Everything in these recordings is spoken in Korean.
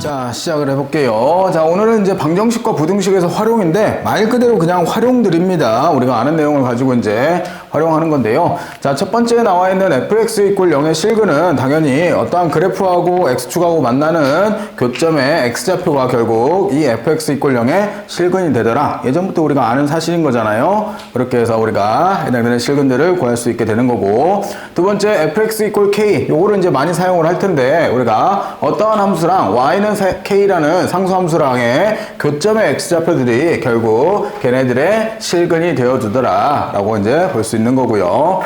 자, 시작을 해볼게요. 자, 오늘은 이제 방정식과 부등식에서 활용인데 말 그대로 그냥 활용들입니다. 우리가 아는 내용을 가지고 이제 활용하는 건데요. 자, 첫 번째에 나와 있는 fx = 0의 실근은 당연히 어떠한 그래프하고 x축하고 만나는 교점의 x좌표가 결국 이 fx = 0의 실근이 되더라. 예전부터 우리가 아는 사실인 거잖아요. 그렇게 해서 우리가 해당되는 실근들을 구할 수 있게 되는 거고, 두 번째 fx = k, 요거를 이제 많이 사용을 할 텐데 우리가 어떠한 함수랑 y는 k라는 상수함수랑의 교점의 x좌표들이 결국 걔네들의 실근이 되어주더라 라고 이제 볼 수 있는 거고요.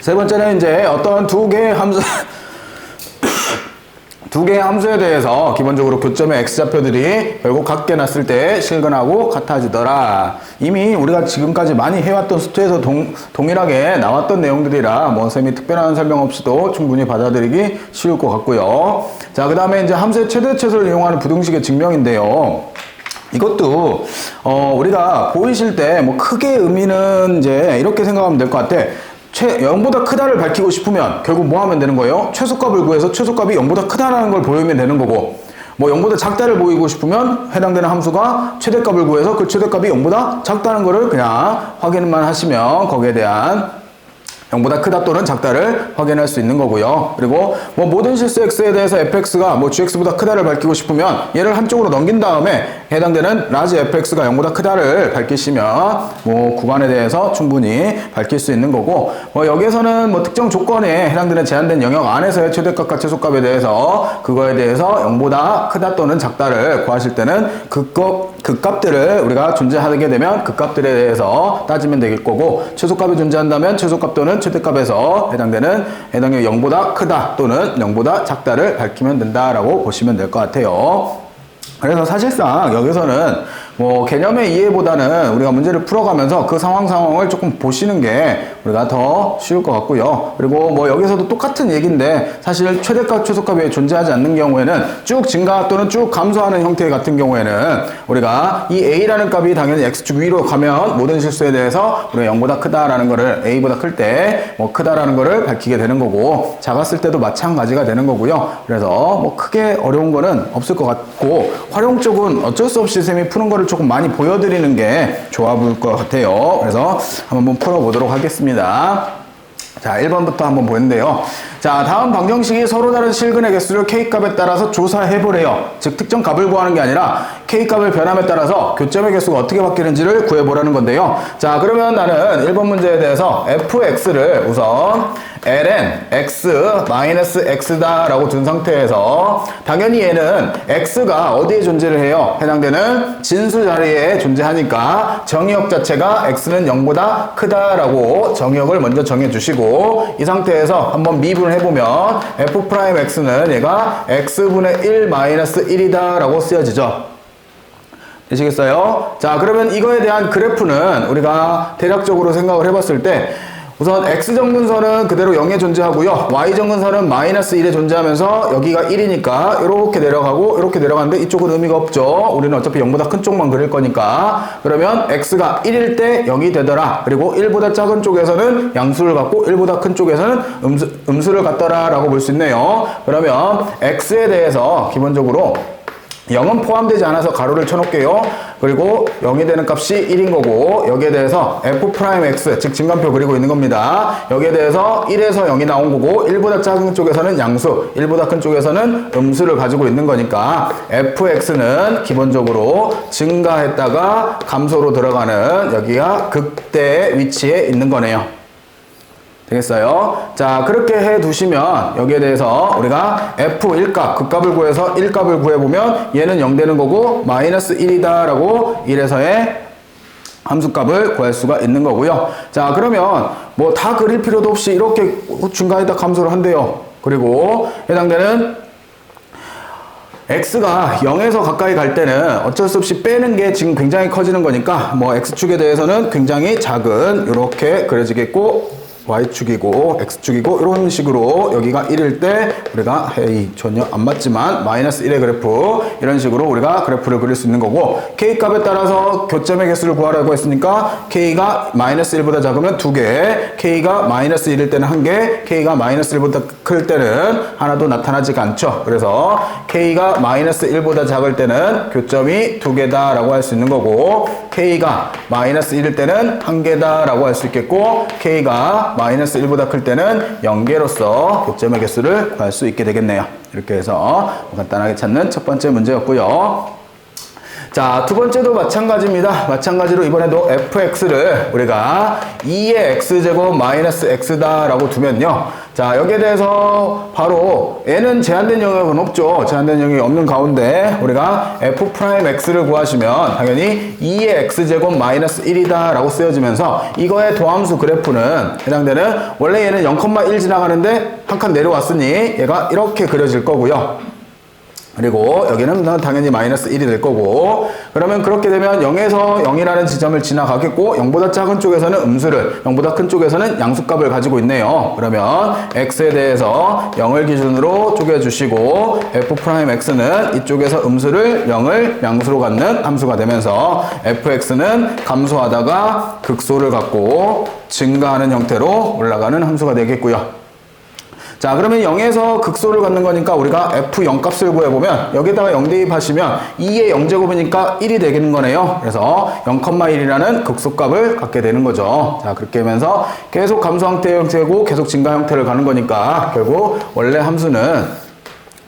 세 번째는 이제 어떤 두 개의 함수에 대해서 기본적으로 교점의 x좌표들이 결국 같게 놨을 때 실근하고 같아지더라. 이미 우리가 지금까지 많이 해왔던 수트에서 동일하게 나왔던 내용들이라 뭐 쌤이 특별한 설명 없이도 충분히 받아들이기 쉬울 것 같고요. 자, 그 다음에 이제 함수의 최대최소를 이용하는 부등식의 증명인데요. 이것도 우리가 보이실 때 뭐 크게 의미는 이제 이렇게 생각하면 될 것 같아. 0보다 크다를 밝히고 싶으면 결국 뭐 하면 되는 거예요? 최소값을 구해서 최소값이 0보다 크다라는 걸 보이면 되는 거고, 뭐 0보다 작다를 보이고 싶으면 해당되는 함수가 최대값을 구해서 그 최대값이 0보다 작다는 거를 그냥 확인만 하시면 거기에 대한 0보다 크다 또는 작다를 확인할 수 있는 거고요. 그리고 뭐 모든 실수 x에 대해서 fx가 뭐 gx보다 크다를 밝히고 싶으면 얘를 한쪽으로 넘긴 다음에 해당되는 라지 fx가 0보다 크다를 밝히시면 뭐 구간에 대해서 충분히 밝힐 수 있는 거고, 뭐 여기에서는 뭐 특정 조건에 해당되는 제한된 영역 안에서의 최대값과 최소값에 대해서 그거에 대해서 0보다 크다 또는 작다를 구하실 때는 그 값들을 우리가 존재하게 되면 그 값들에 대해서 따지면 될 거고, 최소값이 존재한다면 최소값 또는 최대값에서 해당되는 0보다 크다 또는 0보다 작다를 밝히면 된다라고 보시면 될 것 같아요. 그래서 사실상 여기서는 뭐 개념의 이해보다는 우리가 문제를 풀어가면서 그 상황을 조금 보시는 게 우리가 더 쉬울 것 같고요. 그리고 뭐 여기서도 똑같은 얘기인데 사실 최대값, 최소값이 존재하지 않는 경우에는 쭉 증가 또는 쭉 감소하는 형태 같은 경우에는 우리가 이 a라는 값이 당연히 x축 위로 가면 모든 실수에 대해서 우리가 0보다 크다라는 거를 a보다 클 때 뭐 크다라는 거를 밝히게 되는 거고, 작았을 때도 마찬가지가 되는 거고요. 그래서 뭐 크게 어려운 거는 없을 것 같고, 활용 쪽은 어쩔 수 없이 쌤이 푸는 거를 조금 많이 보여드리는 게 좋아 보일 것 같아요. 그래서 한번 풀어보도록 하겠습니다. 자, 1번부터 한번 보는데요. 자, 다음 방정식이 서로 다른 실근의 개수를 k값에 따라서 조사해보래요. 즉 특정 값을 구하는 게 아니라 k값을 변함에 따라서 교점의 개수가 어떻게 바뀌는지를 구해보라는 건데요. 자, 그러면 나는 1번 문제에 대해서 fx를 우선 ln x-x다 라고 둔 상태에서 당연히 얘는 x가 어디에 존재를 해요? 해당되는 진수 자리에 존재하니까 정의역 자체가 x는 0보다 크다라고 정의역을 먼저 정해주시고, 이 상태에서 한번 미분을 해보면 f'x는 얘가 x분의 1-1이다 라고 쓰여지죠. 되시겠어요? 자, 그러면 이거에 대한 그래프는 우리가 대략적으로 생각을 해봤을 때 우선 x정근선은 그대로 0에 존재하고요. y정근선은 -1에 존재하면서 여기가 1이니까 이렇게 내려가고 이렇게 내려가는데 이쪽은 의미가 없죠. 우리는 어차피 0보다 큰 쪽만 그릴 거니까. 그러면 x가 1일 때 0이 되더라. 그리고 1보다 작은 쪽에서는 양수를 갖고 1보다 큰 쪽에서는 음수를 갖더라 라고 볼 수 있네요. 그러면 x에 대해서 기본적으로 0은 포함되지 않아서 가로를 쳐놓을게요. 그리고 0이 되는 값이 1인 거고, 여기에 대해서 f'x, 즉 증간표 그리고 있는 겁니다. 여기에 대해서 1에서 0이 나온 거고, 1보다 작은 쪽에서는 양수, 1보다 큰 쪽에서는 음수를 가지고 있는 거니까 fx는 기본적으로 증가했다가 감소로 들어가는 여기가 극대 위치에 있는 거네요. 되겠어요? 자, 그렇게 해 두시면 여기에 대해서 우리가 f1값, 그 값을 구해서 1값을 구해보면 얘는 0 되는 거고 -1이다 라고 1에서의 함수값을 구할 수가 있는 거고요. 자, 그러면 뭐 다 그릴 필요도 없이 이렇게 증가했다 감소를 한대요. 그리고 해당되는 x가 0에서 가까이 갈 때는 어쩔 수 없이 빼는 게 지금 굉장히 커지는 거니까 뭐 x축에 대해서는 굉장히 작은 이렇게 그려지겠고, y축이고 x축이고 이런 식으로 여기가 1일 때 우리가 전혀 안 맞지만 마이너스 1의 그래프 이런 식으로 우리가 그래프를 그릴 수 있는 거고 k 값에 따라서 교점의 개수를 구하라고 했으니까 k가 마이너스 1보다 작으면 2개, k가 마이너스 1일 때는 1개, k가 마이너스 1보다 클 때는 하나도 나타나지가 않죠. 그래서 k가 마이너스 1보다 작을 때는 교점이 2개다 라고 할 수 있는 거고 k가 마이너스 1일 때는 1개다 라고 할 수 있겠고 k가 마이너스 1보다 클 때는 0개로서 교점의 개수를 구할 수 있게 되겠네요. 이렇게 해서 간단하게 찾는 첫 번째 문제였고요. 자, 두 번째도 마찬가지입니다. 마찬가지로 이번에도 fx를 우리가 2의 x제곱 마이너스 x다 라고 두면요. 자, 여기에 대해서 바로 얘는 제한된 영역은 없죠. 제한된 영역이 없는 가운데 우리가 f'x를 구하시면 당연히 2의 x제곱 마이너스 1이다 라고 쓰여지면서 이거의 도함수 그래프는 해당되는 원래 얘는 0,1 지나가는데 한 칸 내려왔으니 얘가 이렇게 그려질 거고요. 그리고 여기는 당연히 마이너스 1이 될 거고 그러면 그렇게 되면 0에서 0이라는 지점을 지나가겠고 0보다 작은 쪽에서는 음수를 0보다 큰 쪽에서는 양수값을 가지고 있네요. 그러면 x에 대해서 0을 기준으로 쪼개주시고 f'x는 이쪽에서 음수를 0을 양수로 갖는 함수가 되면서 fx는 감소하다가 극소를 갖고 증가하는 형태로 올라가는 함수가 되겠고요. 자, 그러면 0에서 극소를 갖는 거니까 우리가 f0 값을 구해보면 여기다가 0 대입하시면 2의 0제곱이니까 1이 되겠는 거네요. 그래서 0,1이라는 극소값을 갖게 되는 거죠. 자, 그렇게 하면서 계속 감소 형태고 계속 증가 형태를 가는 거니까 결국 원래 함수는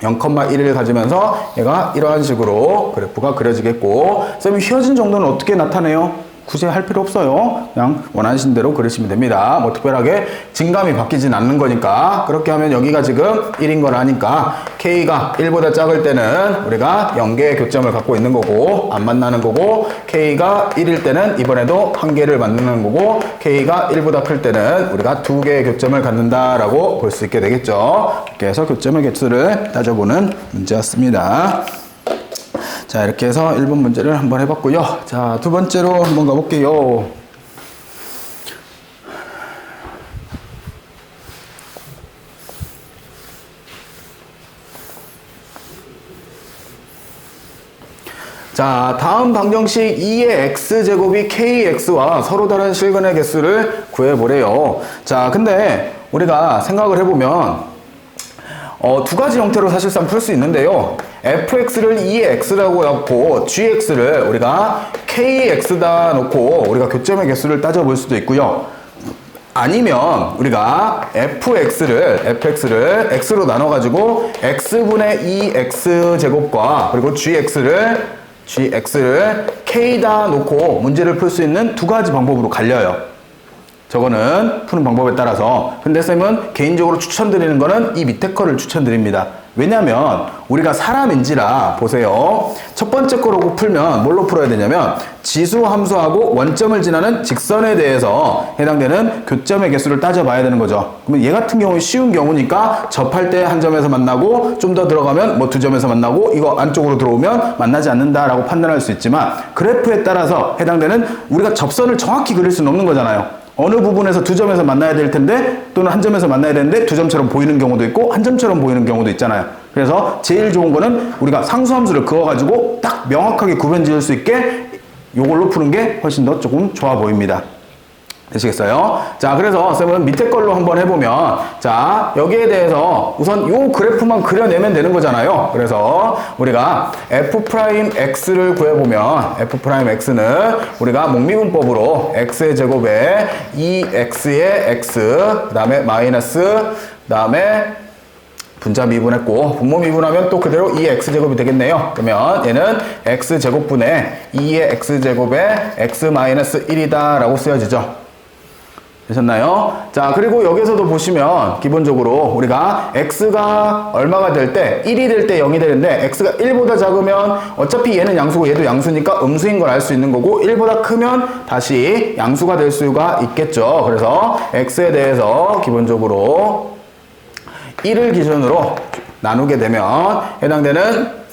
0,1을 가지면서 얘가 이러한 식으로 그래프가 그려지겠고 쌤이 휘어진 정도는 어떻게 나타내요? 굳이 할 필요 없어요. 그냥 원하신 대로 그리시면 됩니다. 뭐 특별하게 증감이 바뀌진 않는 거니까 그렇게 하면 여기가 지금 1인 거라니까 k가 1보다 작을 때는 우리가 0개의 교점을 갖고 있는 거고 안 만나는 거고 k가 1일 때는 이번에도 1개를 만드는 거고 k가 1보다 클 때는 우리가 2개의 교점을 갖는다라고 볼 수 있게 되겠죠. 이렇게 해서 교점의 개수를 따져보는 문제였습니다. 자, 이렇게 해서 1번 문제를 한번 해봤고요. 자, 두 번째로 한번 가볼게요. 자, 다음 방정식 2의 x제곱이 kx와 서로 다른 실근의 개수를 구해보래요. 자, 근데 우리가 생각을 해보면 두 가지 형태로 사실상 풀 수 있는데요. fx를 2의 x라고 해갖고 gx를 우리가 kx다 놓고 우리가 교점의 개수를 따져볼 수도 있고요. 아니면 우리가 fx를 x로 나눠가지고 x분의 2x 제곱과 그리고 gx를 k다 놓고 문제를 풀 수 있는 두 가지 방법으로 갈려요. 저거는 푸는 방법에 따라서. 근데 쌤은 개인적으로 추천드리는 거는 이 밑에 거를 추천드립니다. 왜냐면 우리가 사람인지라 보세요. 첫 번째 거로 풀면 뭘로 풀어야 되냐면 지수 함수하고 원점을 지나는 직선에 대해서 해당되는 교점의 개수를 따져봐야 되는 거죠. 그러면 얘 같은 경우는 쉬운 경우니까 접할 때 한 점에서 만나고 좀 더 들어가면 뭐 두 점에서 만나고 이거 안쪽으로 들어오면 만나지 않는다라고 판단할 수 있지만 그래프에 따라서 해당되는 우리가 접선을 정확히 그릴 수는 없는 거잖아요. 어느 부분에서 두 점에서 만나야 될 텐데 또는 한 점에서 만나야 되는데 두 점처럼 보이는 경우도 있고 한 점처럼 보이는 경우도 있잖아요. 그래서 제일 좋은 거는 우리가 상수함수를 그어가지고 딱 명확하게 구분 지을 수 있게 요걸로 푸는 게 훨씬 더 조금 좋아 보입니다. 되시겠어요? 자, 그래서 쌤은 밑에 걸로 한번 해보면 자, 여기에 대해서 우선 요 그래프만 그려내면 되는 거잖아요. 그래서 우리가 f'x를 구해보면 f'x는 우리가 목미분법으로 x의 제곱에 2x의 x 그 다음에 마이너스 그 다음에 분자 미분했고 분모 미분하면 또 그대로 2의 x제곱이 되겠네요. 그러면 얘는 x제곱분의 2의 x제곱에 x-1이다 라고 쓰여지죠. 되셨나요? 자, 그리고 여기서도 보시면 기본적으로 우리가 x가 얼마가 될 때 1이 될 때 0이 되는데 x가 1보다 작으면 어차피 얘는 양수고 얘도 양수니까 음수인 걸 알 수 있는 거고 1보다 크면 다시 양수가 될 수가 있겠죠. 그래서 x에 대해서 기본적으로 1을 기준으로 나누게 되면 해당되는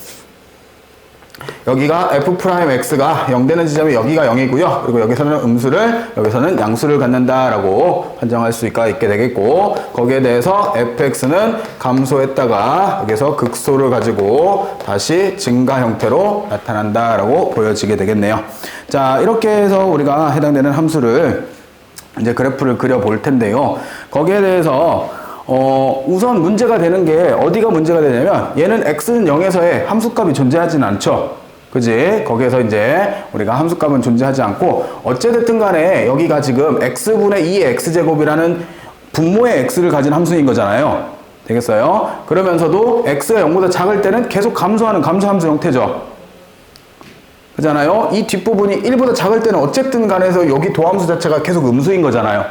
여기가 f'x가 0 되는 지점이 여기가 0이고요. 그리고 여기서는 음수를, 여기서는 양수를 갖는다라고 판정할 수 있게 되겠고, 거기에 대해서 fx는 감소했다가 여기서 극소를 가지고 다시 증가 형태로 나타난다라고 보여지게 되겠네요. 자, 이렇게 해서 우리가 해당되는 함수를 이제 그래프를 그려 볼 텐데요. 거기에 대해서 우선 문제가 되는 게 어디가 문제가 되냐면 얘는 x는 0에서의 함수값이 존재하진 않죠. 그지? 거기에서 이제 우리가 함수값은 존재하지 않고 어찌됐든 간에 여기가 지금 x분의 2의 x제곱이라는 분모의 x를 가진 함수인 거잖아요. 되겠어요? 그러면서도 x가 0보다 작을 때는 계속 감소하는 감소함수 형태죠. 그잖아요? 이 뒷부분이 1보다 작을 때는 어쨌든 간에서 여기 도함수 자체가 계속 음수인 거잖아요.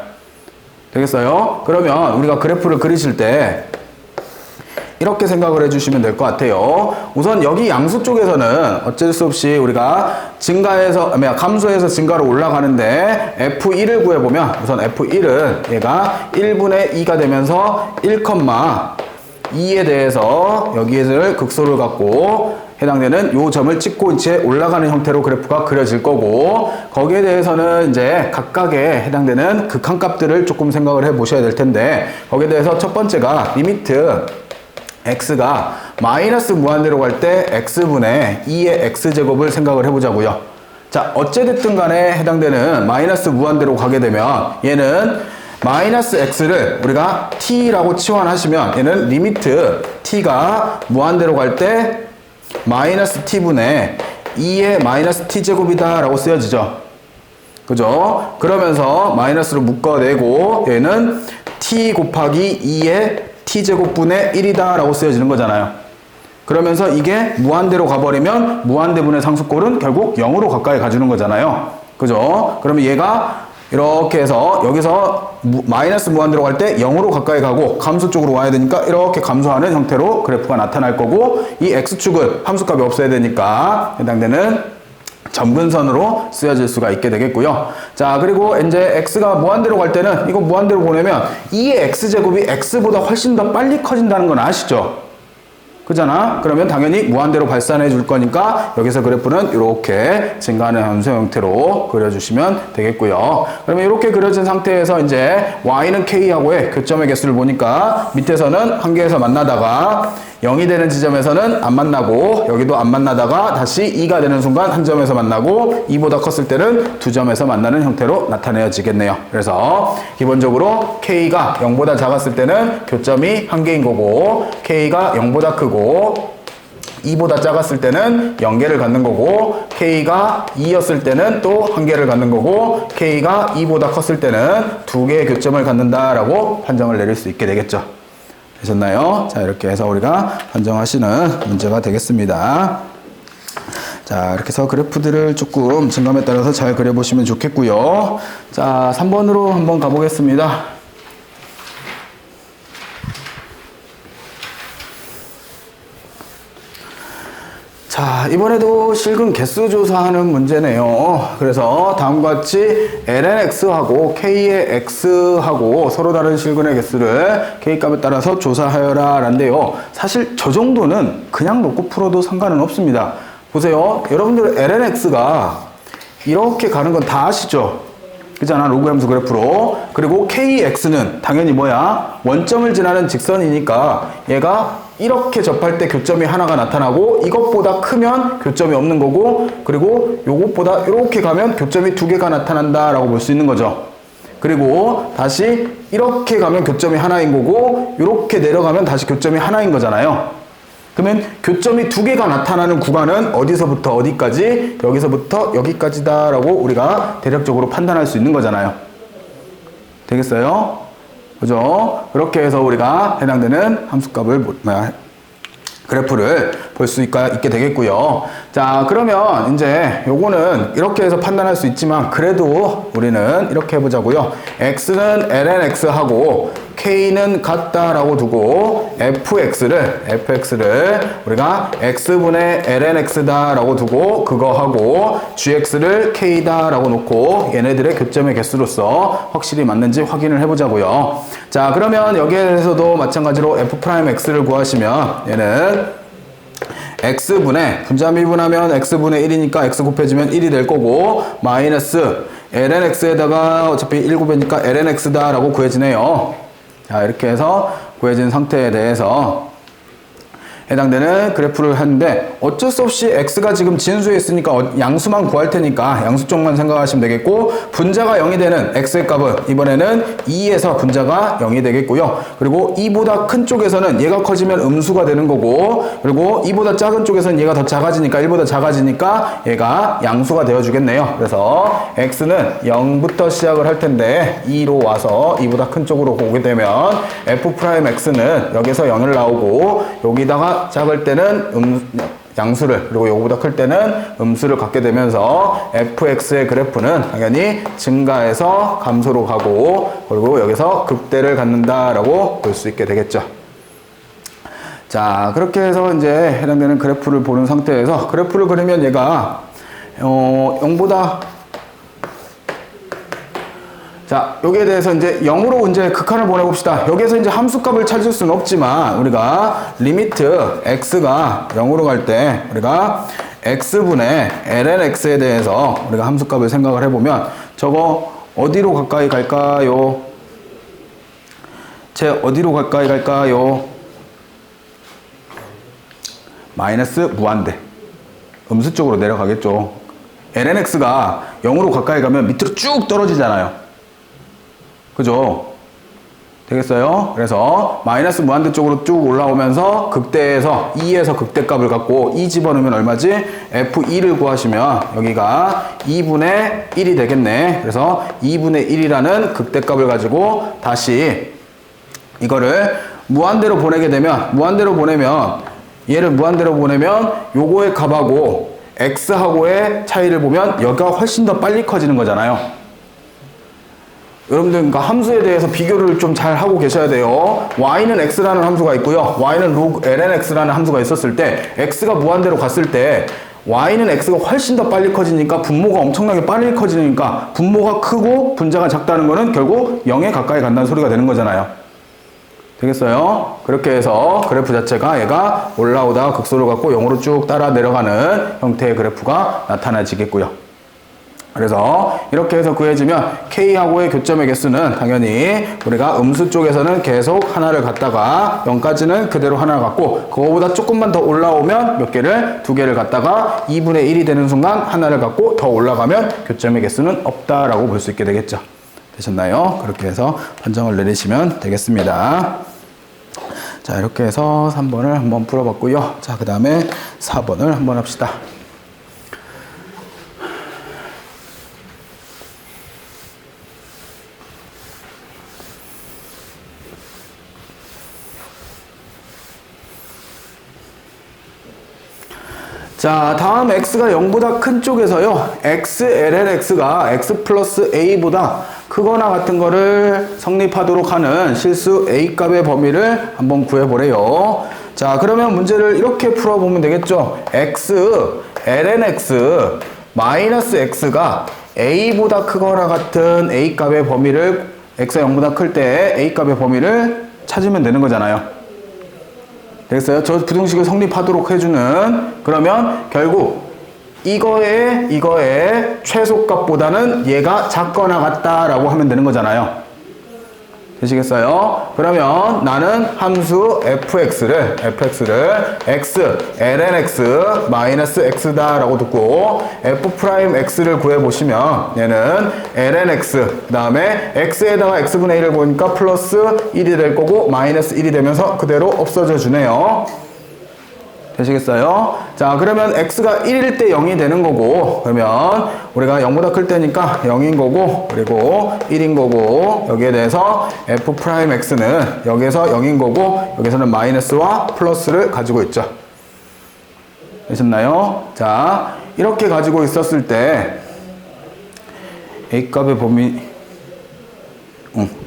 되겠어요? 그러면 우리가 그래프를 그리실 때 이렇게 생각을 해주시면 될 것 같아요. 우선 여기 양수 쪽에서는 어쩔 수 없이 우리가 감소해서 증가로 올라가는데 F1을 구해보면 우선 F1은 얘가 1분의 2가 되면서 1,2에 대해서 여기를 극소를 갖고 해당되는 요 점을 찍고 이제 올라가는 형태로 그래프가 그려질 거고, 거기에 대해서는 이제 각각의 해당되는 극한값들을 조금 생각을 해 보셔야 될 텐데, 거기에 대해서 첫 번째가 리미트 x가 마이너스 무한대로 갈 때 x분의 2의 x제곱을 생각을 해보자고요. 자, 어찌됐든 간에 해당되는 마이너스 무한대로 가게 되면 얘는 마이너스 x를 우리가 t라고 치환하시면 얘는 리미트 t가 무한대로 갈 때 마이너스 t분의 2의 마이너스 t제곱이다 라고 쓰여지죠. 그죠? 그러면서 마이너스로 묶어내고 얘는 t 곱하기 2의 t제곱분의 1이다 라고 쓰여지는 거잖아요. 그러면서 이게 무한대로 가버리면 무한대분의 상수꼴은 결국 0으로 가까이 가주는 거잖아요. 그죠? 그러면 얘가 이렇게 해서 여기서 마이너스 무한대로 갈 때 0으로 가까이 가고 감소 쪽으로 와야 되니까 이렇게 감소하는 형태로 그래프가 나타날 거고, 이 x축은 함수값이 없어야 되니까 해당되는 점근선으로 쓰여질 수가 있게 되겠고요. 자, 그리고 이제 x가 무한대로 갈 때는 이거 무한대로 보내면 2의 x제곱이 x보다 훨씬 더 빨리 커진다는 건 아시죠? 그잖아? 그러면 당연히 무한대로 발산해 줄 거니까 여기서 그래프는 이렇게 증가하는 함수 형태로 그려주시면 되겠고요. 그러면 이렇게 그려진 상태에서 이제 y는 k하고의 교점의 개수를 보니까 밑에서는 한 개에서 만나다가 0이 되는 지점에서는 안 만나고 여기도 안 만나다가 다시 2가 되는 순간 한 점에서 만나고 2보다 컸을 때는 두 점에서 만나는 형태로 나타내어지겠네요. 그래서 기본적으로 K가 0보다 작았을 때는 교점이 한 개인 거고, K가 0보다 크고 2보다 작았을 때는 0개를 갖는 거고, K가 2였을 때는 또 1개를 갖는 거고, K가 2보다 컸을 때는 2개의 교점을 갖는다라고 판정을 내릴 수 있게 되겠죠. 되셨나요? 자, 이렇게 해서 우리가 판정하시는 문제가 되겠습니다. 자, 이렇게 해서 그래프들을 조금 증감에 따라서 잘 그려보시면 좋겠고요. 자, 3번으로 한번 가보겠습니다. 자, 이번에도 실근 개수 조사하는 문제네요. 그래서 다음과 같이 lnx하고 k의 x하고 서로 다른 실근의 개수를 k값에 따라서 조사하여라 라는데요. 사실 저 정도는 그냥 놓고 풀어도 상관은 없습니다. 보세요. 여러분들 lnx가 이렇게 가는 건 다 아시죠? 그잖아, 로그 함수 그래프로. 그리고 kx는 당연히 뭐야? 원점을 지나는 직선이니까 얘가 이렇게 접할 때 교점이 하나가 나타나고 이것보다 크면 교점이 없는 거고, 그리고 요것보다 이렇게 가면 교점이 두 개가 나타난다 라고 볼 수 있는 거죠. 그리고 다시 이렇게 가면 교점이 하나인 거고, 이렇게 내려가면 다시 교점이 하나인 거잖아요. 그러면 교점이 두 개가 나타나는 구간은 어디서부터 어디까지, 여기서부터 여기까지다 라고 우리가 대략적으로 판단할 수 있는 거잖아요. 되겠어요? 그죠? 그렇게 해서 우리가 해당되는 함수값을 그래프를 볼 수 있게 되겠고요. 자, 그러면 이제 요거는 이렇게 해서 판단할 수 있지만 그래도 우리는 이렇게 해보자고요. x는 lnx하고 k는 같다라고 두고 fx를 우리가 x분의 lnx다라고 두고 그거하고 gx를 k다라고 놓고 얘네들의 교점의 개수로서 확실히 맞는지 확인을 해보자고요. 자, 그러면 여기에서도 마찬가지로 f'x를 구하시면 얘는 x분의 분자 미분하면 x분의 1이니까 x 곱해지면 1이 될 거고 마이너스 ln x에다가 어차피 1 곱이니까 ln x다 라고 구해지네요. 자, 이렇게 해서 구해진 상태에 대해서 해당되는 그래프를 하는데 어쩔 수 없이 x가 지금 진수에 있으니까 양수만 구할 테니까 양수 쪽만 생각하시면 되겠고 분자가 0이 되는 x의 값은 이번에는 2에서 분자가 0이 되겠고요. 그리고 2보다 큰 쪽에서는 얘가 커지면 음수가 되는 거고 그리고 2보다 작은 쪽에서는 얘가 더 작아지니까 1보다 작아지니까 얘가 양수가 되어 주겠네요. 그래서 x는 0부터 시작을 할 텐데 2로 와서 2보다 큰 쪽으로 오게 되면 f'x는 여기서 0을 나오고 여기다가 작을 때는 양수를 그리고 요거보다 클 때는 음수를 갖게 되면서 fx의 그래프는 당연히 증가해서 감소로 가고 그리고 여기서 극대를 갖는다라고 볼 수 있게 되겠죠. 자, 그렇게 해서 이제 해당되는 그래프를 보는 상태에서 그래프를 그리면 얘가 0보다 자, 여기에 대해서 이제 0으로 이제 극한을 보내봅시다. 여기에서 이제 함수값을 찾을 수는 없지만, 우리가 리미트 x가 0으로 갈 때, 우리가 x분의 ln x에 대해서 우리가 함수값을 생각을 해보면, 저거 어디로 가까이 갈까요? 어디로 가까이 갈까요? 마이너스 무한대. 음수 쪽으로 내려가겠죠. ln x가 0으로 가까이 가면 밑으로 쭉 떨어지잖아요. 그죠? 되겠어요? 그래서 마이너스 무한대 쪽으로 쭉 올라오면서 극대에서 2에서 극대값을 갖고 2 집어넣으면 얼마지? f2를 구하시면 여기가 2분의 1이 되겠네. 그래서 2분의 1이라는 극대값을 가지고 다시 이거를 무한대로 보내게 되면 얘를 무한대로 보내면 요거의 값하고 x하고의 차이를 보면 여기가 훨씬 더 빨리 커지는 거잖아요. 여러분들 그러니까 함수에 대해서 비교를 좀 잘 하고 계셔야 돼요. y는 x라는 함수가 있고요. y는 log ln x라는 함수가 있었을 때 x가 무한대로 갔을 때 y는 x가 훨씬 더 빨리 커지니까 분모가 엄청나게 빨리 커지니까 분모가 크고 분자가 작다는 거는 결국 0에 가까이 간다는 소리가 되는 거잖아요. 되겠어요? 그렇게 해서 그래프 자체가 얘가 올라오다가 극소를 갖고 0으로 쭉 따라 내려가는 형태의 그래프가 나타나지겠고요. 그래서 이렇게 해서 구해지면 K하고의 교점의 개수는 당연히 우리가 음수 쪽에서는 계속 하나를 갖다가 0까지는 그대로 하나를 갖고 그거보다 조금만 더 올라오면 몇 개를? 2개를 갖다가 2분의 1이 되는 순간 하나를 갖고 더 올라가면 교점의 개수는 없다라고 볼 수 있게 되겠죠. 되셨나요? 그렇게 해서 판정을 내리시면 되겠습니다. 자, 이렇게 해서 3번을 한번 풀어봤고요. 자, 그 다음에 4번을 한번 합시다. 자, 다음 x가 0보다 큰 쪽에서요. x ln x가 x 플러스 a보다 크거나 같은 거를 성립하도록 하는 실수 a 값의 범위를 한번 구해보래요. 자, 그러면 문제를 이렇게 풀어보면 되겠죠. x ln x 마이너스 x가 a보다 크거나 같은 a 값의 범위를 x가 0보다 클 때 a 값의 범위를 찾으면 되는 거잖아요. 되겠어요? 저 부등식을 성립하도록 해주는 그러면 결국 이거의 최소값보다는 얘가 작거나 같다라고 하면 되는 거잖아요. 되시겠어요? 그러면 나는 함수 fx를 x ln x 마이너스 x다 라고 듣고 f'x를 구해보시면 얘는 ln x 그 다음에 x에다가 x분의 1을 보니까 플러스 1이 될 거고 마이너스 1이 되면서 그대로 없어져 주네요. 되시겠어요? 자, 그러면 x가 1일 때 0이 되는 거고 그러면 우리가 0보다 클 때니까 0인 거고 그리고 1인 거고 여기에 대해서 f'x는 여기에서 0인 거고 여기서는 마이너스와 플러스를 가지고 있죠. 되셨나요? 자, 이렇게 가지고 있었을 때 A값의 범위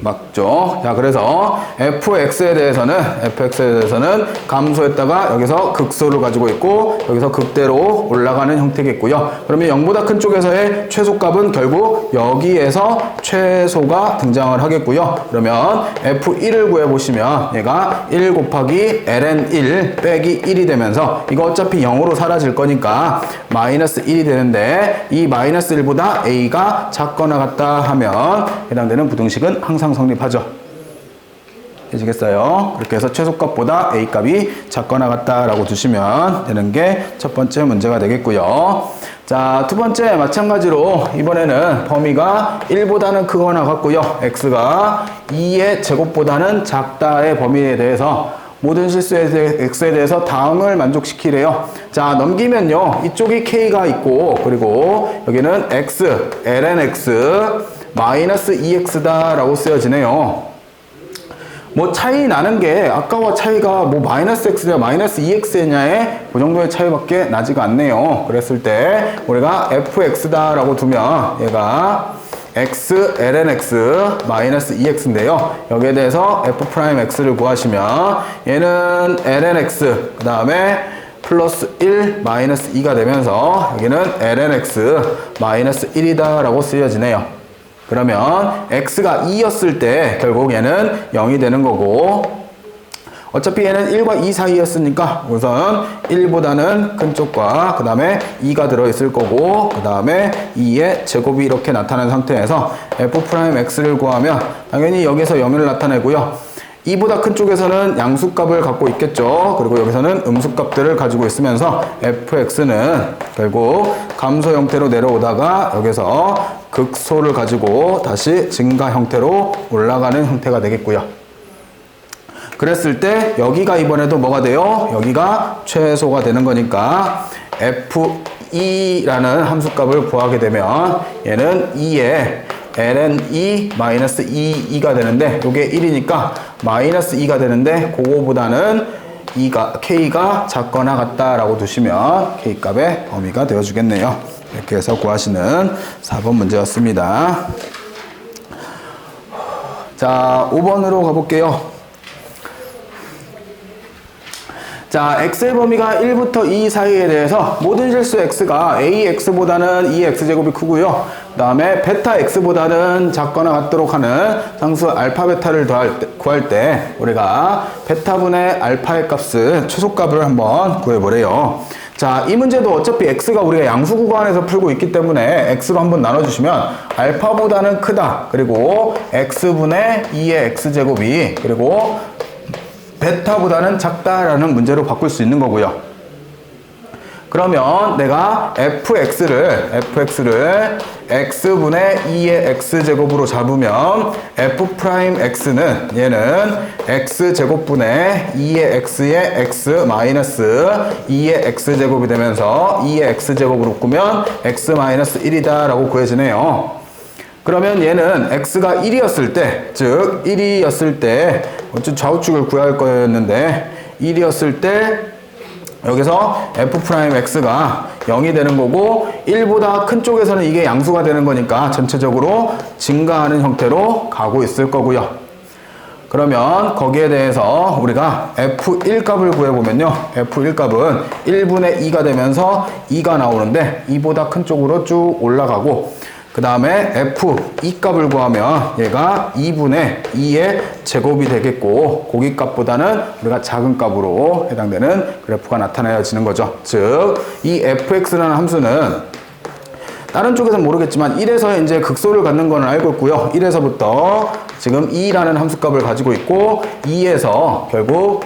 맞죠? 자, 그래서 fx에 대해서는 감소했다가 여기서 극소를 가지고 있고 여기서 극대로 올라가는 형태겠고요. 그러면 0보다 큰 쪽에서의 최소값은 결국 여기에서 최소가 등장을 하겠고요. 그러면 f1을 구해보시면 얘가 1 곱하기 ln1 빼기 1이 되면서 이거 어차피 0으로 사라질 거니까 마이너스 1이 되는데 이 마이너스 1보다 a가 작거나 같다 하면 해당되는 부등식은 항상 성립하죠. 되시겠어요? 그렇게 해서 최소값보다 A값이 작거나 같다라고 두시면 되는 게 첫 번째 문제가 되겠고요. 자, 두 번째 마찬가지로 이번에는 범위가 1보다는 크거나 같고요. X가 2의 제곱보다는 작다의 범위에 대해서 모든 실수에 대해 X에 대해서 다음을 만족시키래요. 자, 넘기면요. 이쪽이 K가 있고 그리고 여기는 X, lnX 마이너스 2x다 라고 쓰여지네요. 뭐 차이 나는 게 아까와 차이가 뭐 마이너스 x냐 마이너스 2x냐에 그 정도의 차이밖에 나지가 않네요. 그랬을 때 우리가 fx다 라고 두면 얘가 x lnx 마이너스 2x인데요. 여기에 대해서 f'x를 구하시면 얘는 lnx 그 다음에 플러스 1 마이너스 2가 되면서 여기는 lnx 마이너스 1이다 라고 쓰여지네요. 그러면 x가 2였을 때 결국 얘는 0이 되는 거고 어차피 얘는 1과 2 사이였으니까 우선 1보다는 큰 쪽과 그 다음에 2가 들어있을 거고 그 다음에 2의 제곱이 이렇게 나타난 상태에서 f'x를 구하면 당연히 여기서 0을 나타내고요. 2보다 큰 쪽에서는 양수값을 갖고 있겠죠. 그리고 여기서는 음수값들을 가지고 있으면서 fx는 결국 감소 형태로 내려오다가 여기서 극소를 가지고 다시 증가 형태로 올라가는 형태가 되겠고요. 그랬을 때 여기가 이번에도 뭐가 돼요? 여기가 최소가 되는 거니까 f2라는 함수값을 구하게 되면 얘는 2에 ln2 마이너스 2가 되는데 이게 1이니까 마이너스 2가 되는데 그거보다는 k가 작거나 같다라고 두시면 k값의 범위가 되어주겠네요. 이렇게 해서 구하시는 4번 문제였습니다. 자, 5번으로 가볼게요. 자, x의 범위가 1부터 2 사이에 대해서 모든 실수 x가 ax보다는 2x제곱이 크고요. 그 다음에 베타 x보다는 작거나 같도록 하는 상수 알파 베타를 구할 때 우리가 베타분의 알파의 값을 최소값을 한번 구해보래요. 자, 이 문제도 어차피 x가 우리가 양수 구간에서 풀고 있기 때문에 x로 한번 나눠주시면 알파보다는 크다. 그리고 x분의 2의 x제곱이 그리고 베타보다는 작다라는 문제로 바꿀 수 있는 거고요. 그러면 내가 fx를 x분의 2의 x제곱으로 잡으면 f'x는 얘는 x제곱분의 2의 x의 x 마이너스 2의 x제곱이 되면서 2의 x제곱으로 꾸면 x 마이너스 1이다 라고 구해지네요. 그러면 얘는 x가 1이었을 때, 즉 1이었을 때 좌우축을 구할 거였는데 1이었을 때 여기서 f'x가 0이 되는 거고 1보다 큰 쪽에서는 이게 양수가 되는 거니까 전체적으로 증가하는 형태로 가고 있을 거고요. 그러면 거기에 대해서 우리가 f1 값을 구해보면요. f1 값은 1분의 2가 되면서 2가 나오는데 2보다 큰 쪽으로 쭉 올라가고 그 다음에 f2 값을 구하면 얘가 2분의 2의 제곱이 되겠고 고기 값보다는 우리가 작은 값으로 해당되는 그래프가 나타나지는 거죠. 즉 이 fx라는 함수는 다른 쪽에서는 모르겠지만 1에서 이제 극소를 갖는 거는 알고 있고요. 1에서부터 지금 2라는 함수값을 가지고 있고 2에서 결국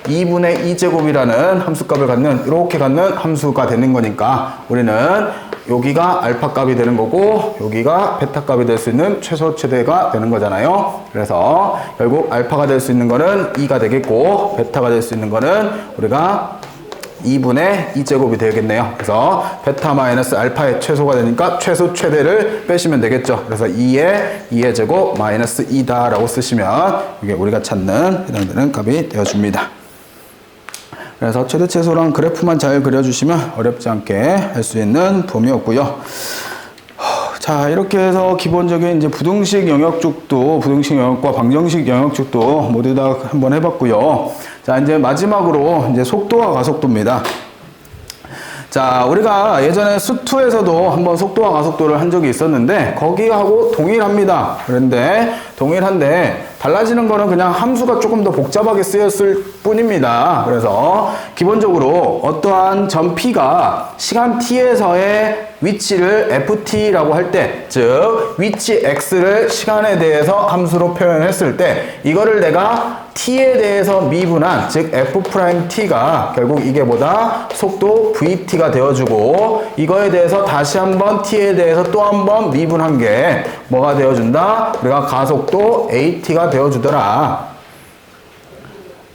2분의 2제곱이라는 함수값을 갖는 이렇게 갖는 함수가 되는 거니까 우리는 여기가 알파 값이 되는 거고 여기가 베타 값이 될 수 있는 최소 최대가 되는 거잖아요. 그래서 결국 알파가 될 수 있는 거는 2가 되겠고 베타가 될 수 있는 거는 우리가 2분의 2제곱이 되겠네요. 그래서 베타 마이너스 알파의 최소가 되니까 최소 최대를 빼시면 되겠죠. 그래서 2의 제곱 마이너스 2다 라고 쓰시면 이게 우리가 찾는 해당되는 값이 되어줍니다. 그래서 최대 최소랑 그래프만 잘 그려주시면 어렵지 않게 할 수 있는 범위였고요. 자, 이렇게 해서 기본적인 이제 부등식 영역축도, 부등식 영역과 방정식 영역축도 모두 다 한번 해봤고요. 자, 이제 마지막으로 이제 속도와 가속도입니다. 자, 우리가 예전에 수2에서도 한번 속도와 가속도를 한 적이 있었는데 거기하고 동일합니다. 그런데 동일한데 달라지는 거는 그냥 함수가 조금 더 복잡하게 쓰였을 뿐입니다. 그래서 기본적으로 어떠한 점 P가 시간 T에서의 위치를 FT라고 할 때, 즉 위치 X를 시간에 대해서 함수로 표현했을 때 이거를 내가 T에 대해서 미분한, 즉 F'T가 결국 이게 뭐다? 속도 VT가 되어주고 이거에 대해서 다시 한번 T에 대해서 또 한번 미분한 게 뭐가 되어준다? 우리가 가속도 AT가 되어주더라.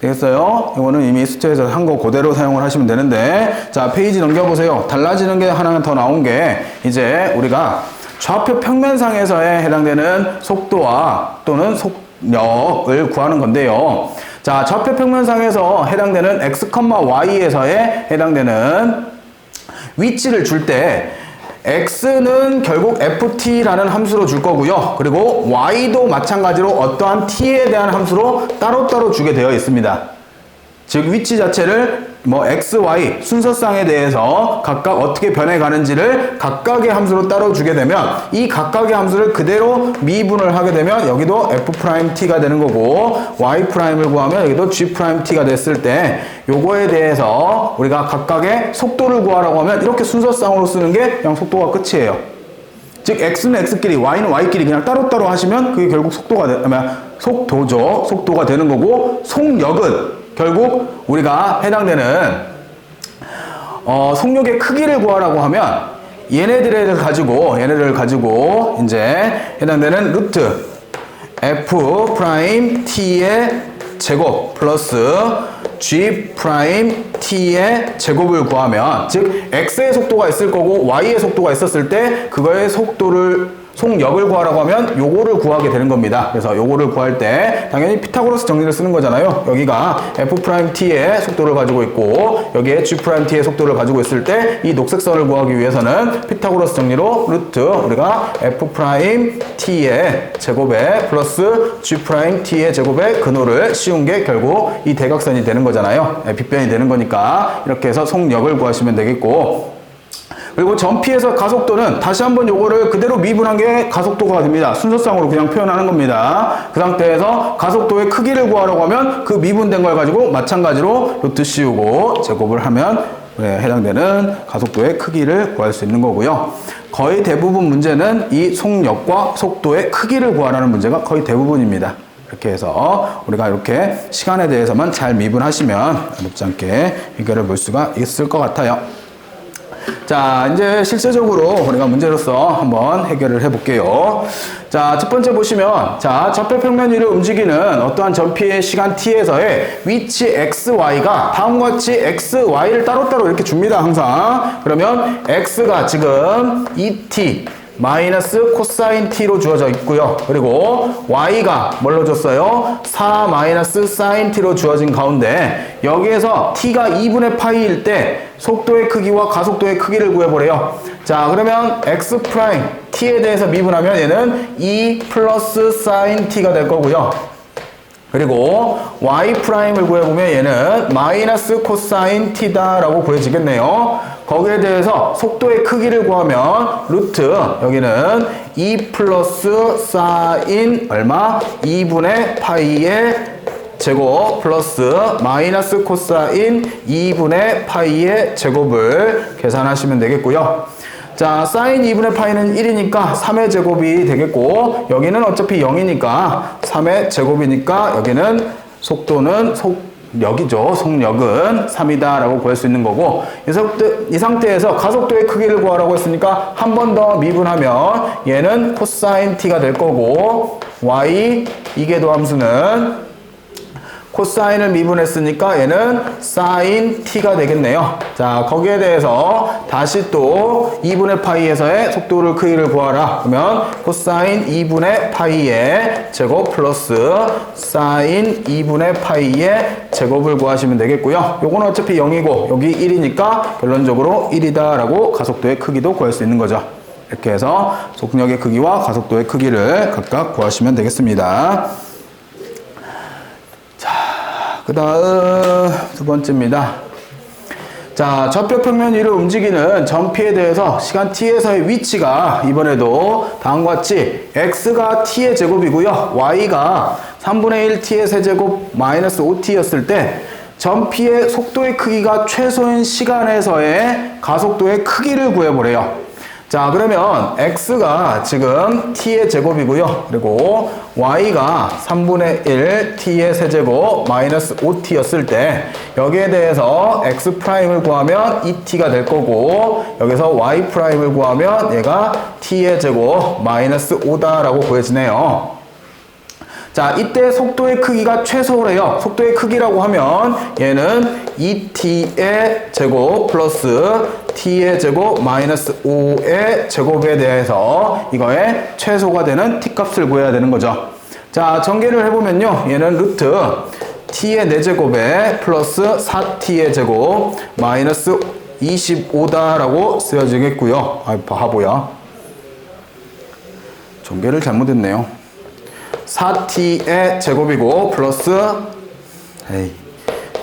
되겠어요? 이거는 이미 수트에서 한 거 그대로 사용을 하시면 되는데, 자, 페이지 넘겨보세요. 달라지는 게 하나 더 나온 게 이제 우리가 좌표 평면상에서에 해당되는 속도와 또는 속력을 구하는 건데요. 자, 좌표 평면상에서 해당되는 x, y에서의 해당되는 위치를 줄 때 x는 결국 ft라는 함수로 줄 거고요. 그리고 y도 마찬가지로 어떠한 t에 대한 함수로 따로따로 주게 되어 있습니다. 즉 위치 자체를 뭐 x, y 순서상에 대해서 각각 어떻게 변해가는지를 각각의 함수로 따로 주게 되면 이 각각의 함수를 그대로 미분을 하게 되면 여기도 f't가 되는 거고 y'을 구하면 여기도 g't가 됐을 때 요거에 대해서 우리가 각각의 속도를 구하라고 하면 이렇게 순서상으로 쓰는 게 그냥 속도가 끝이에요. 즉 x는 x끼리 y는 y끼리 그냥 따로따로 하시면 그게 결국 속도죠. 속도가 되는 거고 속력은 결국 우리가 해당되는 속력의 크기를 구하라고 하면 얘네를 가지고 이제 해당되는 루트 F'T의 제곱 플러스 G'T의 제곱을 구하면, 즉 X의 속도가 있을 거고 Y의 속도가 있었을 때 그거의 속력을 구하라고 하면 요거를 구하게 되는 겁니다. 그래서 요거를 구할 때 당연히 피타고라스 정리를 쓰는 거잖아요. 여기가 F'T의 속도를 가지고 있고 여기에 G'T의 속도를 가지고 있을 때 이 녹색선을 구하기 위해서는 피타고라스 정리로 루트 우리가 F'T의 제곱에 플러스 G'T의 제곱의 근호를 씌운 게 결국 이 대각선이 되는 거잖아요. 빗변이 되는 거니까 이렇게 해서 속력을 구하시면 되겠고, 그리고 점 P에서 가속도는 다시 한번 요거를 그대로 미분한 게 가속도가 됩니다. 순서상으로 그냥 표현하는 겁니다. 그 상태에서 가속도의 크기를 구하라고 하면 그 미분된 걸 가지고 마찬가지로 루트 씌우고 제곱을 하면 해당되는 가속도의 크기를 구할 수 있는 거고요. 거의 대부분 문제는 이 속력과 속도의 크기를 구하라는 문제가 거의 대부분입니다. 이렇게 해서 우리가 이렇게 시간에 대해서만 잘 미분하시면 어렵지 않게 해결해 볼 수가 있을 것 같아요. 자, 이제 실제적으로 우리가 문제로서 한번 해결을 해볼게요. 자, 첫 번째 보시면, 자, 좌표 평면 위를 움직이는 어떠한 점 P의 시간 T에서의 위치 X, Y가 다음과 같이 X, Y를 따로따로 이렇게 줍니다, 항상. 그러면 X가 지금 2T 마이너스 코사인 T로 주어져 있고요. 그리고 Y가 뭘로 줬어요? 4 마이너스 사인 T로 주어진 가운데 여기에서 T가 2분의 파이일 때 속도의 크기와 가속도의 크기를 구해보래요. 자, 그러면 X 프라임 T에 대해서 미분하면 얘는 2 플러스 사인 T가 될 거고요. 그리고 y 프라임을 구해보면 얘는 마이너스 코사인 t다라고 구해지겠네요. 거기에 대해서 속도의 크기를 구하면 루트 여기는 2 플러스 사인 얼마? 2분의 파이의 제곱 플러스 마이너스 코사인 2분의 파이의 제곱을 계산하시면 되겠고요. 자, 사인 2분의 파이는 1이니까 3의 제곱이 되겠고 여기는 어차피 0이니까 3의 제곱이니까 여기는 속도는 속력이죠. 속력은 3이다 라고 구할 수 있는 거고 이 상태에서 가속도의 크기를 구하라고 했으니까 한 번 더 미분하면 얘는 코사인 t가 될 거고 y 이계도 함수는 코사인을 미분했으니까 얘는 사인 t가 되겠네요. 자, 거기에 대해서 다시 또 2분의 파이에서의 속도를 크기를 구하라. 그러면 코사인 2분의 파이의 제곱 플러스 사인 2분의 파이의 제곱을 구하시면 되겠고요. 요거는 어차피 0이고 여기 1이니까 결론적으로 1이다 라고 가속도의 크기도 구할 수 있는 거죠. 이렇게 해서 속력의 크기와 가속도의 크기를 각각 구하시면 되겠습니다. 자, 그 다음 두 번째입니다. 자, 좌표 평면 위로 움직이는 점피에 대해서 시간 t에서의 위치가 이번에도 다음과 같이 x가 t의 제곱이고요. y가 3분의 1 t의 세제곱 마이너스 5t였을 때 점피의 속도의 크기가 최소인 시간에서의 가속도의 크기를 구해보래요. 자, 그러면 x가 지금 t의 제곱이고요. 그리고 y가 3분의 1 t의 세제곱 마이너스 5t였을 때 여기에 대해서 x'을 구하면 2t가 될 거고 여기서 y'을 구하면 얘가 t의 제곱 마이너스 5다라고 구해지네요. 자, 이때 속도의 크기가 최소래요. 속도의 크기라고 하면 얘는 2t의 제곱 플러스 t의 제곱 마이너스 5의 제곱에 대해서 이거의 최소가 되는 t값을 구해야 되는 거죠. 자, 전개를 해보면요. 얘는 루트 t의 4제곱에 플러스 4t의 제곱 마이너스 25다라고 쓰여지겠고요. 아, 바보야. 전개를 잘못했네요. 4t의 제곱이고 플러스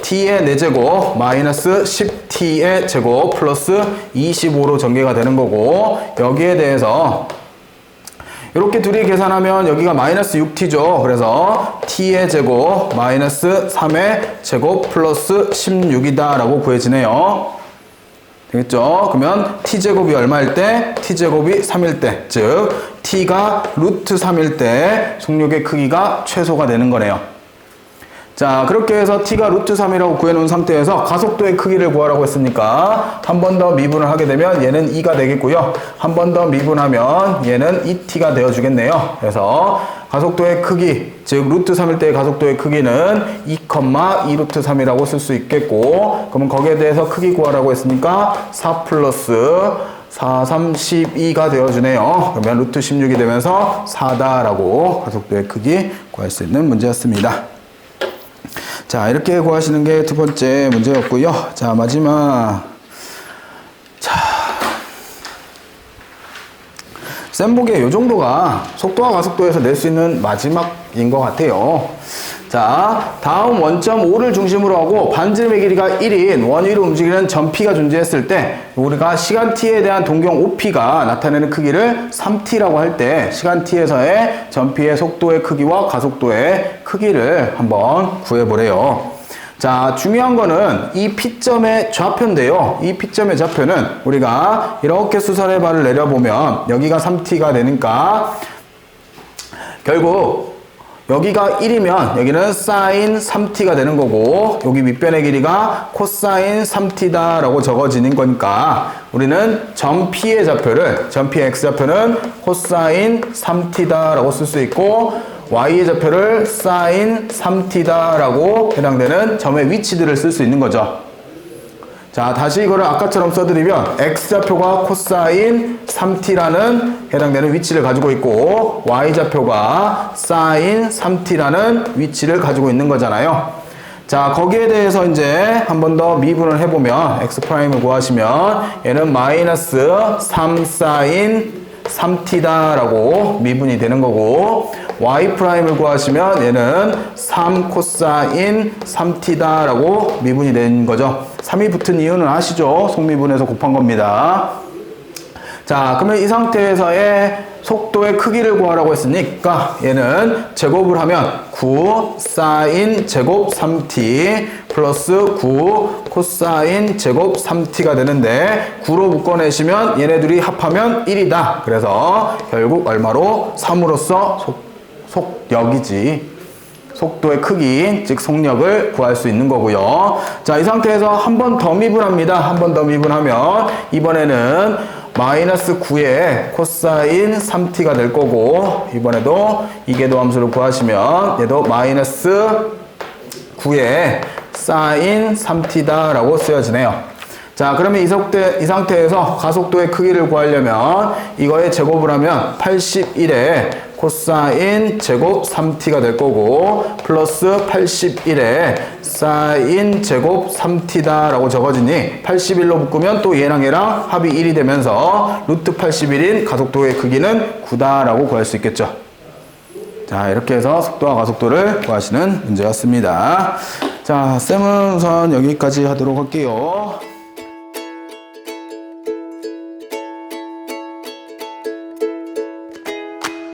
t의 4제곱 마이너스 10t의 제곱 플러스 25로 전개가 되는 거고 여기에 대해서 이렇게 둘이 계산하면 여기가 마이너스 6t죠. 그래서 t의 제곱 마이너스 3의 제곱 플러스 16이다 라고 구해지네요. 되겠죠? 그러면 t제곱이 얼마일 때? t제곱이 3일 때, 즉 t가 루트 3일 때 속력의 크기가 최소가 되는 거네요. 자, 그렇게 해서 t가 루트 3이라고 구해놓은 상태에서 가속도의 크기를 구하라고 했으니까 한 번 더 미분을 하게 되면 얘는 2가 되겠고요. 한 번 더 미분하면 얘는 2t가 되어주겠네요. 그래서 가속도의 크기, 즉 루트 3일 때의 가속도의 크기는 2, 2 루트 3이라고 쓸 수 있겠고 그러면 거기에 대해서 크기 구하라고 했으니까 4 플러스 4, 3, 12가 되어주네요. 그러면 루트 16이 되면서 4다라고 가속도의 크기 구할 수 있는 문제였습니다. 자, 이렇게 구하시는 게 두 번째 문제였고요. 자, 마지막. 자, 쌤 보기에 이 정도가 속도와 가속도에서 낼 수 있는 마지막인 것 같아요. 자, 다음 원점 O를 중심으로 하고 반지름의 길이가 1인 원 위로 움직이는 점P가 존재했을 때 우리가 시간 t에 대한 동경 OP가 나타내는 크기를 3t라고 할 때 시간 t에서의 점P의 속도의 크기와 가속도의 크기를 한번 구해보래요. 자, 중요한 거는 이 P점의 좌표인데요. 이 P점의 좌표는 우리가 이렇게 수선의 발을 내려보면 여기가 3t가 되니까 결국 여기가 1이면 여기는 사인 3t가 되는 거고 여기 밑변의 길이가 코사인 3t다 라고 적어지는 거니까 우리는 점 P의 좌표를 점 P의 X좌표는 코사인 3t다 라고 쓸 수 있고 Y의 좌표를 사인 3t다 라고 해당되는 점의 위치들을 쓸 수 있는 거죠. 자, 다시 이거를 아까처럼 써드리면 X좌표가 코사인 3t라는 해당되는 위치를 가지고 있고 Y좌표가 사인 3t라는 위치를 가지고 있는 거잖아요. 자, 거기에 대해서 이제 한 번 더 미분을 해보면 X'을 구하시면 얘는 마이너스 3 사인 3t다 라고 미분이 되는 거고 Y'을 구하시면 얘는 3 코사인 3t다 라고 미분이 되는 거죠. 3이 붙은 이유는 아시죠? 속미분에서 곱한 겁니다. 자, 그러면 이 상태에서의 속도의 크기를 구하라고 했으니까 얘는 제곱을 하면 9 사인 제곱 3t 플러스 9 코사인 제곱 3t가 되는데 9로 묶어내시면 얘네들이 합하면 1이다. 그래서 결국 얼마로? 3으로써 속력이지. 속도의 크기, 즉 속력을 구할 수 있는 거고요. 자, 이 상태에서 한 번 더 미분합니다. 한 번 더 미분하면 이번에는 마이너스 9의 코사인 3t가 될 거고 이번에도 이계도 함수를 구하시면 얘도 마이너스 9의 사인 3t다 라고 쓰여지네요. 자, 그러면 이 상태에서 가속도의 크기를 구하려면 이거의 제곱을 하면 81의 코사인 제곱 3t가 될 거고 플러스 81에 사인 제곱 3t다 라고 적어지니 81로 묶으면 또 얘랑 합이 1이 되면서 루트 81인 가속도의 크기는 9다 라고 구할 수 있겠죠. 자, 이렇게 해서 속도와 가속도를 구하시는 문제였습니다. 자, 쌤은 우선 여기까지 하도록 할게요.